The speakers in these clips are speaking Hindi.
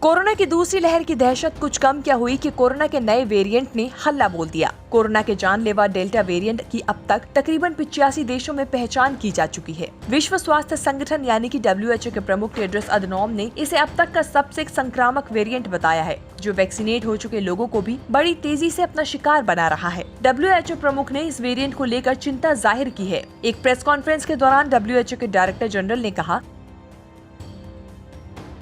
कोरोना की दूसरी लहर की दहशत कुछ कम क्या हुई कि कोरोना के नए वेरिएंट ने हल्ला बोल दिया। कोरोना के जानलेवा डेल्टा वेरिएंट की अब तक तकरीबन 85 देशों में पहचान की जा चुकी है। विश्व स्वास्थ्य संगठन यानी कि WHO के प्रमुख टेड्रोस अधनॉम ने इसे अब तक का सबसे संक्रामक वेरिएंट बताया है, जो वैक्सीनेट हो चुके लोगों को भी बड़ी तेजी से अपना शिकार बना रहा है। WHO प्रमुख ने इस वेरिएंट को लेकर चिंता जाहिर की है। एक प्रेस कॉन्फ्रेंस के दौरान WHO के डायरेक्टर जनरल ने कहा,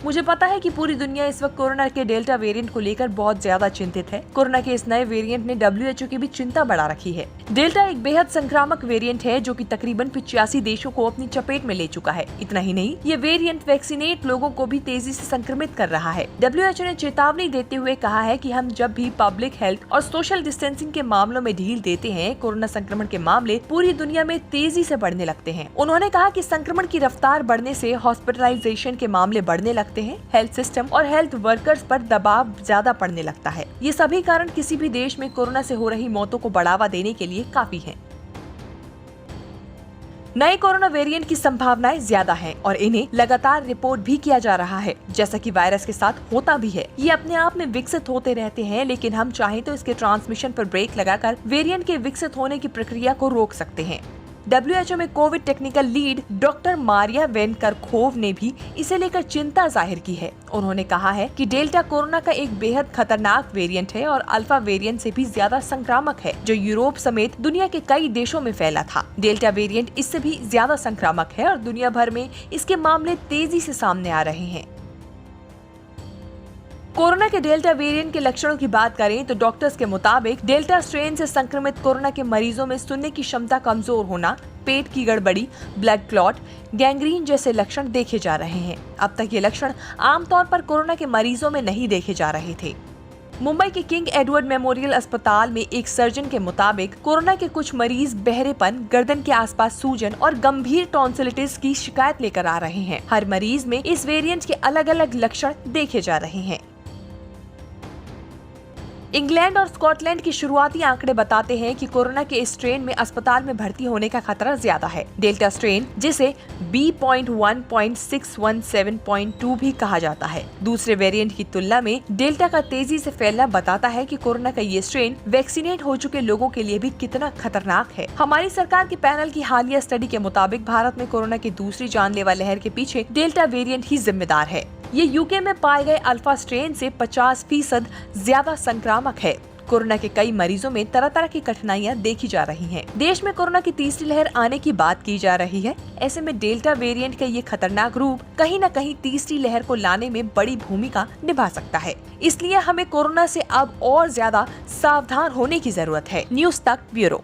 मुझे पता है कि पूरी दुनिया इस वक्त कोरोना के डेल्टा वेरिएंट को लेकर बहुत ज्यादा चिंतित है। कोरोना के इस नए वेरिएंट ने WHO की भी चिंता बढ़ा रखी है। डेल्टा एक बेहद संक्रामक वेरिएंट है जो कि तकरीबन 85 देशों को अपनी चपेट में ले चुका है। इतना ही नहीं, ये वेरिएंट वैक्सीनेट लोगों को भी तेजी से संक्रमित कर रहा है। WHO ने चेतावनी देते हुए कहा है कि हम जब भी पब्लिक हेल्थ और सोशल डिस्टेंसिंग के मामलों में ढील देते हैं, कोरोना संक्रमण के मामले पूरी दुनिया में तेजी से बढ़ने लगते हैं। उन्होंने कहा कि संक्रमण की रफ्तार बढ़ने से हॉस्पिटलाइजेशन के मामले बढ़ने लगते हैं, हेल्थ सिस्टम और हेल्थ वर्कर्स पर दबाव ज्यादा पड़ने लगता है। ये सभी कारण किसी भी देश में कोरोना से हो रही मौतों को बढ़ावा देने के लिए काफी हैं। नए कोरोना वेरिएंट की संभावनाएं ज्यादा हैं और इन्हें लगातार रिपोर्ट भी किया जा रहा है। जैसा कि वायरस के साथ होता भी है, ये अपने आप में विकसित होते रहते हैं, लेकिन हम चाहें तो इसके ट्रांसमिशन पर ब्रेक लगाकर वेरिएंट के विकसित होने की प्रक्रिया को रोक सकते हैं। WHO में Covid technical lead doctor Maria Van Kerkhove ने भी इसे लेकर चिंता जाहिर की है। उन्होंने कहा है कि डेल्टा कोरोना का एक बेहद खतरनाक वेरिएंट है और अल्फा वेरिएंट से भी ज्यादा संक्रामक है, जो यूरोप समेत दुनिया के कई देशों में फैला था। डेल्टा वेरिएंट इससे भी ज्यादा संक्रामक है और दुनिया भर में इसके मामले तेजी से सामने आ रहे हैं। कोरोना के डेल्टा वेरिएंट के लक्षणों की बात करें तो डॉक्टर्स के मुताबिक डेल्टा स्ट्रेन से संक्रमित कोरोना के मरीजों में सुनने की क्षमता कमजोर होना, पेट की गड़बड़ी, ब्लड क्लॉट, गैंग्रीन जैसे लक्षण देखे जा रहे हैं। अब तक ये लक्षण आमतौर पर कोरोना के मरीजों में नहीं देखे जा रहे थे। मुंबई के किंग एडवर्ड मेमोरियल अस्पताल में एक सर्जन के मुताबिक कोरोना के कुछ मरीज बहरेपन, गर्दन के आसपास सूजन और गंभीर टॉन्सिलिटिस की शिकायत लेकर आ रहे हैं। हर मरीज में इस वेरिएंट के अलग अलग लक्षण देखे जा रहे हैं। इंग्लैंड और स्कॉटलैंड की शुरुआती आंकड़े बताते हैं कि कोरोना के इस स्ट्रेन में अस्पताल में भर्ती होने का खतरा ज्यादा है। डेल्टा स्ट्रेन, जिसे B.1.617.2 भी कहा जाता है, दूसरे वेरिएंट की तुलना में डेल्टा का तेजी से फैलना बताता है कि कोरोना का ये स्ट्रेन वैक्सीनेट हो चुके लोगों के लिए भी कितना खतरनाक है। हमारी सरकार के पैनल की हालिया स्टडी के मुताबिक भारत में कोरोना की दूसरी जानलेवा लहर के पीछे डेल्टा वेरिएंट ही जिम्मेदार है। ये यूके में पाए गए अल्फा स्ट्रेन से 50% ज्यादा संक्रामक है। कोरोना के कई मरीजों में तरह तरह की कठिनाइयां देखी जा रही हैं। देश में कोरोना की तीसरी लहर आने की बात की जा रही है। ऐसे में डेल्टा वेरिएंट का ये खतरनाक रूप कहीं न कहीं तीसरी लहर को लाने में बड़ी भूमिका निभा सकता है। इसलिए हमें कोरोना से अब और ज्यादा सावधान होने की जरूरत है। न्यूज़ तक ब्यूरो।